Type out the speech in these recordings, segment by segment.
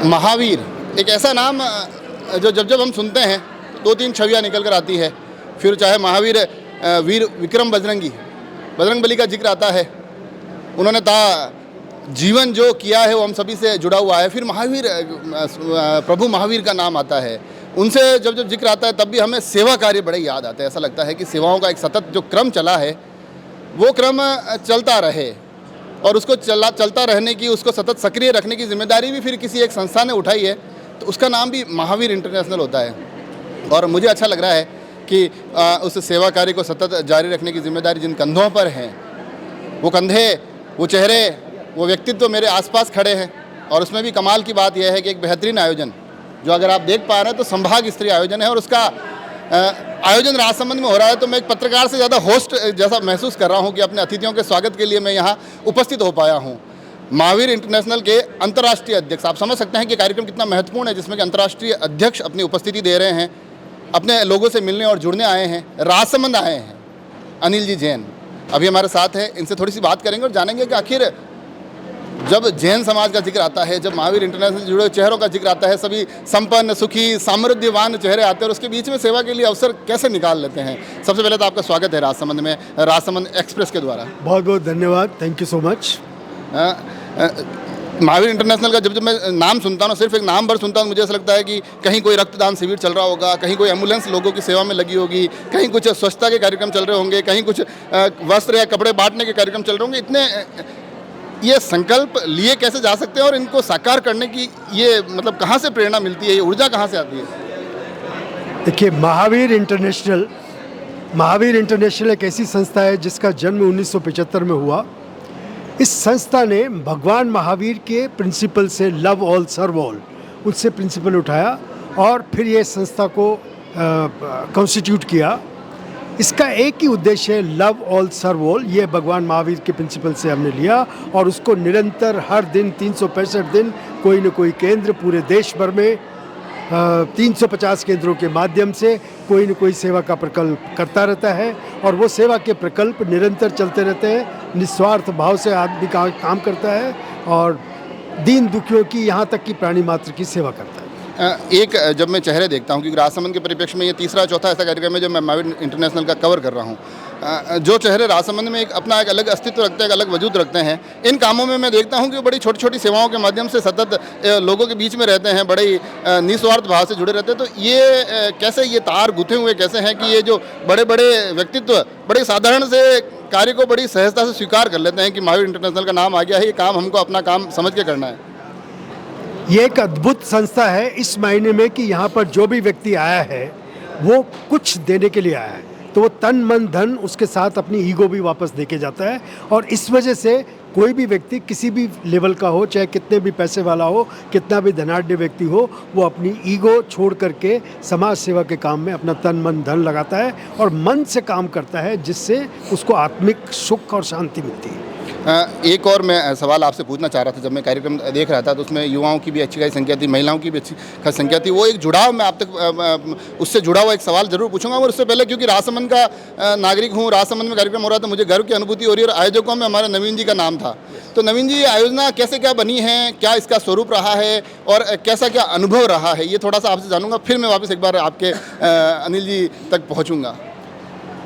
महावीर एक ऐसा नाम जो जब जब हम सुनते हैं दो तीन छवियाँ निकल कर आती है। फिर चाहे महावीर वीर विक्रम बजरंग बली का जिक्र आता है। उन्होंने जीवन जो किया है वो हम सभी से जुड़ा हुआ है। फिर महावीर प्रभु महावीर का नाम आता है। उनसे जब जब जिक्र आता है तब भी हमें सेवा कार्य बड़े याद आते हैं। ऐसा लगता है कि सेवाओं का एक सतत जो क्रम चला है वो क्रम चलता रहे और उसको चलता रहने की, उसको सतत सक्रिय रखने की जिम्मेदारी भी फिर किसी एक संस्था ने उठाई है, तो उसका नाम भी महावीर इंटरनेशनल होता है। और मुझे अच्छा लग रहा है कि उस सेवा कार्य को सतत जारी रखने की जिम्मेदारी जिन कंधों पर है, वो कंधे, वो चेहरे, वो व्यक्तित्व मेरे आसपास खड़े हैं। और उसमें भी कमाल की बात यह है कि एक बेहतरीन आयोजन जो अगर आप देख पा रहे हैं तो संभाग स्तरीय आयोजन है और उसका आयोजन राजसमंद में हो रहा है। तो मैं एक पत्रकार से ज़्यादा होस्ट जैसा महसूस कर रहा हूं कि अपने अतिथियों के स्वागत के लिए मैं यहां उपस्थित हो पाया हूं। महावीर इंटरनेशनल के अंतर्राष्ट्रीय अध्यक्ष, आप समझ सकते हैं कि कार्यक्रम कितना महत्वपूर्ण है, जिसमें कि अंतर्राष्ट्रीय अध्यक्ष अपनी उपस्थिति दे रहे हैं, अपने लोगों से मिलने और जुड़ने आए हैं, राजसमंद आए हैं। अनिल जी जैन अभी हमारे साथ हैं, इनसे थोड़ी सी बात करेंगे और जानेंगे कि आखिर जब जैन समाज का जिक्र आता है, जब महावीर इंटरनेशनल से जुड़े चेहरों का जिक्र आता है, सभी संपन्न, सुखी, समृद्धिवान चेहरे आते हैं और उसके बीच में सेवा के लिए अवसर कैसे निकाल लेते हैं। सबसे पहले तो आपका स्वागत है राजसमंद में, राजसमंद एक्सप्रेस के द्वारा। बहुत बहुत धन्यवाद, thank you so much. Mahavir international का जब मैं नाम सुनता हूँ, सिर्फ एक नाम भर सुनता हूँ, मुझे ऐसा लगता है कि कहीं कोई रक्तदान शिविर चल रहा होगा, कहीं कोई एम्बुलेंस लोगों की सेवा में लगी होगी, कहीं कुछ स्वच्छता के कार्यक्रम चल रहे होंगे, कहीं कुछ वस्त्र या कपड़े बांटने के कार्यक्रम चल रहे होंगे। इतने ये संकल्प लिए कैसे जा सकते हैं और इनको साकार करने की ये मतलब कहाँ से प्रेरणा मिलती है, ये ऊर्जा कहाँ से आती है? देखिए, महावीर इंटरनेशनल एक ऐसी संस्था है जिसका जन्म 1975 में हुआ। इस संस्था ने भगवान महावीर के प्रिंसिपल से लव ऑल सर्व ऑल, उससे प्रिंसिपल उठाया और फिर ये संस्था को कॉन्स्टिट्यूट किया। इसका एक ही उद्देश्य है, लव ऑल सर्व ऑल। ये भगवान महावीर के प्रिंसिपल से हमने लिया और उसको निरंतर हर दिन 365 दिन कोई न कोई केंद्र पूरे देश भर में 350 केंद्रों के माध्यम से कोई न कोई सेवा का प्रकल्प करता रहता है और वो सेवा के प्रकल्प निरंतर चलते रहते हैं। निस्वार्थ भाव से आदमी काम करता है और दीन दुखियों की, यहाँ तक कि प्राणी मात्र की सेवा करता है। एक जब मैं चेहरे देखता हूँ, क्योंकि राजसमंद के परिप्रेक्ष्य में ये तीसरा चौथा ऐसा कार्यक्रम है जो मैं महावीर इंटरनेशनल का कवर कर रहा हूँ, जो चेहरे राजसमंद में अपना एक अलग अस्तित्व रखते हैं, एक अलग वजूद रखते हैं। इन कामों में मैं देखता हूँ कि बड़ी छोटी छोटी सेवाओं के माध्यम से सतत लोगों के बीच में रहते हैं, बड़े निस्वार्थ भाव से जुड़े रहते हैं। तो ये कैसे ये तार गुथे हुए कैसे हैं कि ये जो बड़े बड़े व्यक्तित्व बड़े साधारण से कार्य को बड़ी सहजता से स्वीकार कर लेते हैं कि महावीर इंटरनेशनल का नाम आ गया है, ये काम हमको अपना काम समझ के करना है। ये एक अद्भुत संस्था है इस मायने में कि यहाँ पर जो भी व्यक्ति आया है वो कुछ देने के लिए आया है, तो वो तन मन धन उसके साथ अपनी ईगो भी वापस देके जाता है। और इस वजह से कोई भी व्यक्ति किसी भी लेवल का हो, चाहे कितने भी पैसे वाला हो, कितना भी धनाढ्य व्यक्ति हो, वो अपनी ईगो छोड़ करके समाज सेवा के काम में अपना तन मन धन लगाता है और मन से काम करता है, जिससे उसको आत्मिक सुख और शांति मिलती है। एक और मैं सवाल आपसे पूछना चाह रहा था। जब मैं कार्यक्रम देख रहा था तो उसमें युवाओं की भी अच्छी खासी संख्या थी, महिलाओं की भी अच्छी खासी संख्या थी। वो एक जुड़ाव, मैं आप तक उससे जुड़ा हुआ एक सवाल जरूर पूछूंगा। और उससे पहले, क्योंकि राजसमंद का नागरिक हूँ, राजसमंद में कार्यक्रम हो रहा था, मुझे गर्व की अनुभूति हो रही है। और आयोजकों में हमारे नवीन जी का नाम था। तो नवीन जी, आयोजना कैसे क्या बनी है, क्या इसका स्वरूप रहा है और कैसा क्या अनुभव रहा है, ये थोड़ा सा आपसे जानूंगा, फिर मैं वापस एक बार आपके अनिल जी तक पहुँचूँगा।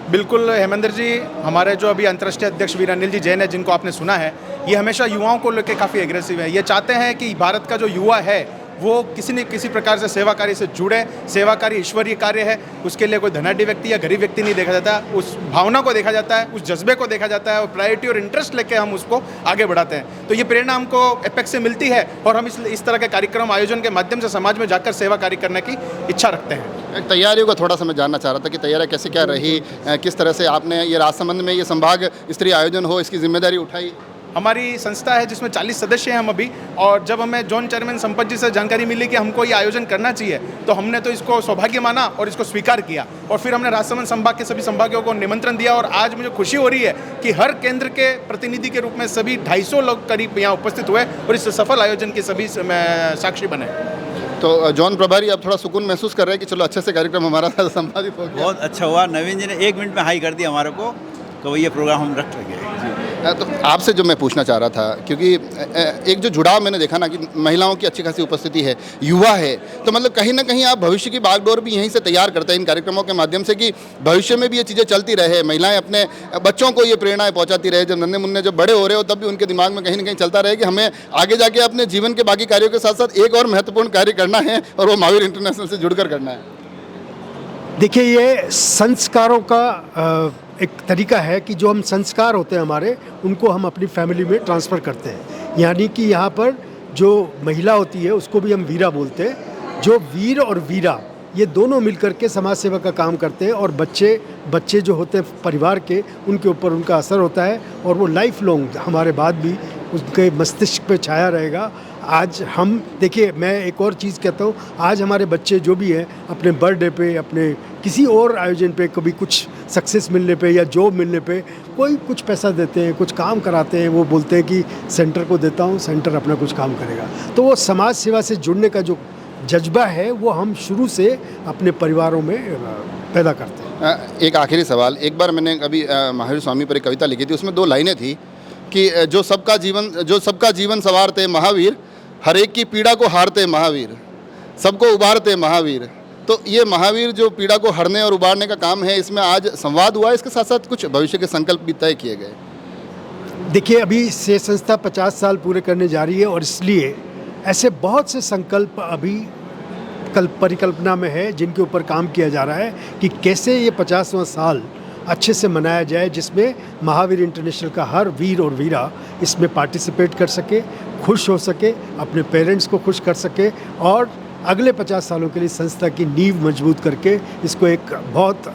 बिल्कुल हेमेंद्र जी, हमारे जो अभी अंतर्राष्ट्रीय अध्यक्ष वीर अनिल जी जैन है, जिनको आपने सुना है, ये हमेशा युवाओं को लेकर काफ़ी एग्रेसिव है। ये चाहते हैं कि भारत का जो युवा है वो किसी न किसी प्रकार से सेवा कार्य से जुड़े। सेवा कार्य ईश्वरीय कार्य है, उसके लिए कोई धनाढ्य व्यक्ति या गरीब व्यक्ति नहीं देखा जाता, उस भावना को देखा जाता है, उस जज्बे को देखा जाता है और प्रायोरिटी और इंटरेस्ट लेके हम उसको आगे बढ़ाते हैं। तो ये प्रेरणा हमको एपेक्स से मिलती है और हम इस तरह के कार्यक्रम आयोजन के माध्यम से समाज में जाकर सेवा कार्य करने की इच्छा रखते हैं। तैयारियों का थोड़ा सा मैं जानना चाह रहा था कि तैयारी कैसे क्या रही, किस तरह से आपने ये राजसमंद में ये संभाग स्तरीय आयोजन हो, इसकी जिम्मेदारी उठाई? हमारी संस्था है जिसमें 40 सदस्य हैं हम अभी, और जब हमें जोन चेयरमैन संपत जी से जानकारी मिली कि हमको ये आयोजन करना चाहिए, तो हमने तो इसको सौभाग्य माना और इसको स्वीकार किया। और फिर हमने राजसमंद संभाग के सभी संभागियों को निमंत्रण दिया और आज मुझे खुशी हो रही है कि हर केंद्र के प्रतिनिधि के रूप में सभी 250 लोग करीब यहाँ उपस्थित हुए और इस सफल आयोजन के सभी साक्षी बने। तो जॉन प्रभारी अब थोड़ा सुकून महसूस कर रहे हैं कि चलो अच्छे से कार्यक्रम हमारा संपादित हो गया। बहुत अच्छा हुआ, नवीन जी ने 1 मिनट में हाई कर दिया हमारे को, तो ये प्रोग्राम हम रख लेंगे। तो आपसे जो मैं पूछना चाह रहा था, क्योंकि एक जो जुड़ाव मैंने देखा ना कि महिलाओं की अच्छी खासी उपस्थिति है, युवा है, तो मतलब कहीं ना कहीं आप भविष्य की बागडोर भी यहीं से तैयार करते हैं इन कार्यक्रमों के माध्यम से कि भविष्य में भी ये चीज़ें चलती रहे, महिलाएं अपने बच्चों को ये प्रेरणाएं पहुंचाती रहे, जब नन्हे मुन्ने जब बड़े हो रहे हो तब भी उनके दिमाग में कहीं ना कहीं चलता रहे कि हमें आगे जाके अपने जीवन के बाकी कार्यों के साथ साथ एक और महत्वपूर्ण कार्य करना है और वो महावीर इंटरनेशनल से जुड़कर करना है। देखिए, ये संस्कारों का एक तरीका है कि जो हम संस्कार होते हैं हमारे, उनको हम अपनी फैमिली में ट्रांसफ़र करते हैं। यानी कि यहाँ पर जो महिला होती है उसको भी हम वीरा बोलते हैं। जो वीर और वीरा ये दोनों मिलकर के समाज सेवा का काम करते हैं, और बच्चे जो होते हैं परिवार के, उनके ऊपर उनका असर होता है और वो लाइफ लॉन्ग हमारे बाद भी उसके मस्तिष्क पे छाया रहेगा। आज हम देखिए, मैं एक और चीज़ कहता हूँ, आज हमारे बच्चे जो भी हैं अपने बर्थडे पे, अपने किसी और आयोजन पे, कभी कुछ सक्सेस मिलने पे या जॉब मिलने पे कोई कुछ पैसा देते हैं, कुछ काम कराते हैं, वो बोलते हैं कि सेंटर को देता हूँ, सेंटर अपना कुछ काम करेगा। तो वो समाज सेवा से जुड़ने का जो जज्बा है वो हम शुरू से अपने परिवारों में पैदा करते हैं। एक आखिरी सवाल, एक बार मैंने अभी महावीर स्वामी पर एक कविता लिखी थी, उसमें 2 लाइनें थी कि जो सबका जीवन संवारते महावीर, हर एक की पीड़ा को हारते महावीर, सबको उबारते महावीर। तो ये महावीर जो पीड़ा को हरने और उबारने का काम है, इसमें आज संवाद हुआ, इसके साथ साथ कुछ भविष्य के संकल्प भी तय किए गए। देखिए, अभी से संस्था 50 साल पूरे करने जा रही है और इसलिए ऐसे बहुत से संकल्प अभी परिकल्पना में है जिनके ऊपर काम किया जा रहा है कि कैसे ये 50वां साल अच्छे से मनाया जाए, जिसमें महावीर इंटरनेशनल का हर वीर और वीरा इसमें पार्टिसिपेट कर सके, खुश हो सके, अपने पेरेंट्स को खुश कर सके और अगले 50 सालों के लिए संस्था की नींव मजबूत करके इसको एक बहुत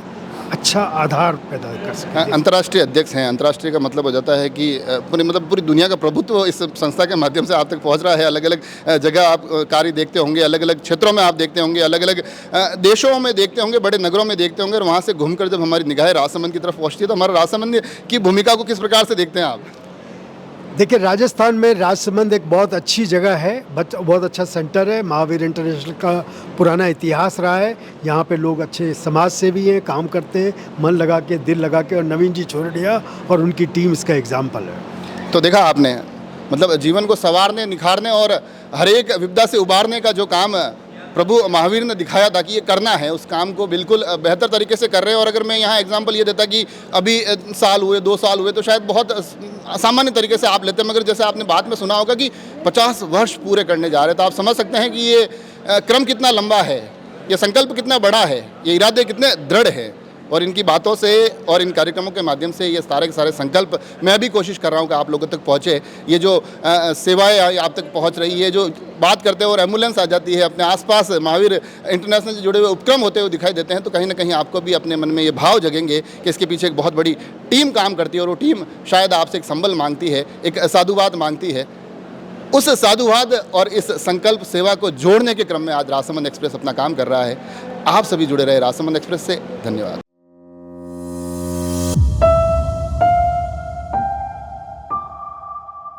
अच्छा आधार पैदा कर सके। अंतर्राष्ट्रीय अध्यक्ष हैं, अंतर्राष्ट्रीय का मतलब हो जाता है कि पूरी दुनिया का प्रभुत्व इस संस्था के माध्यम से आप तक पहुंच रहा है। अलग अलग जगह आप कार्य देखते होंगे, अलग अलग क्षेत्रों में आप देखते होंगे, अलग अलग देशों में देखते होंगे, बड़े नगरों में देखते होंगे, और वहाँ से घूमकर जब हमारी निगाहें राजसमंद की तरफ पहुँचती है तो हमारा राजसमंद की भूमिका को किस प्रकार से देखते हैं आप? देखिए, राजस्थान में राजसमंद एक बहुत अच्छी जगह है, बहुत अच्छा सेंटर है। महावीर इंटरनेशनल का पुराना इतिहास रहा है। यहाँ पे लोग अच्छे समाज सेवी हैं, काम करते हैं मन लगा के, दिल लगा के, और नवीन जी छोरडिया और उनकी टीम इसका एग्जाम्पल है। तो देखा आपने, मतलब जीवन को संवारने, निखारने और हर एक विपदा से उबारने का जो काम प्रभु महावीर ने दिखाया था कि ये करना है, उस काम को बिल्कुल बेहतर तरीके से कर रहे हैं। और अगर मैं यहाँ एग्जांपल ये देता कि अभी साल हुए, 2 साल हुए, तो शायद बहुत सामान्य तरीके से आप लेते हैं, मगर जैसे आपने बात में सुना होगा कि 50 वर्ष पूरे करने जा रहे हैं, तो आप समझ सकते हैं कि ये क्रम कितना लंबा है, ये संकल्प कितना बड़ा है, ये इरादे कितने दृढ़ है। और इनकी बातों से और इन कार्यक्रमों के माध्यम से ये सारे के सारे संकल्प मैं भी कोशिश कर रहा हूँ कि आप लोगों तक पहुँचे। ये जो सेवाएं आप तक पहुँच रही है, जो बात करते हैं और एम्बुलेंस आ जाती है, अपने आसपास महावीर इंटरनेशनल से जुड़े हुए उपक्रम होते हुए दिखाई देते हैं, तो कहीं ना कहीं आपको भी अपने मन में ये भाव जगेंगे कि इसके पीछे एक बहुत बड़ी टीम काम करती है, और वो टीम शायद आपसे एक संबल मांगती है, एक साधुवाद मांगती है। उस साधुवाद और इस संकल्प सेवा को जोड़ने के क्रम में आज राजसमंद एक्सप्रेस अपना काम कर रहा है। आप सभी जुड़े रहे राजसमंद एक्सप्रेस से। धन्यवाद।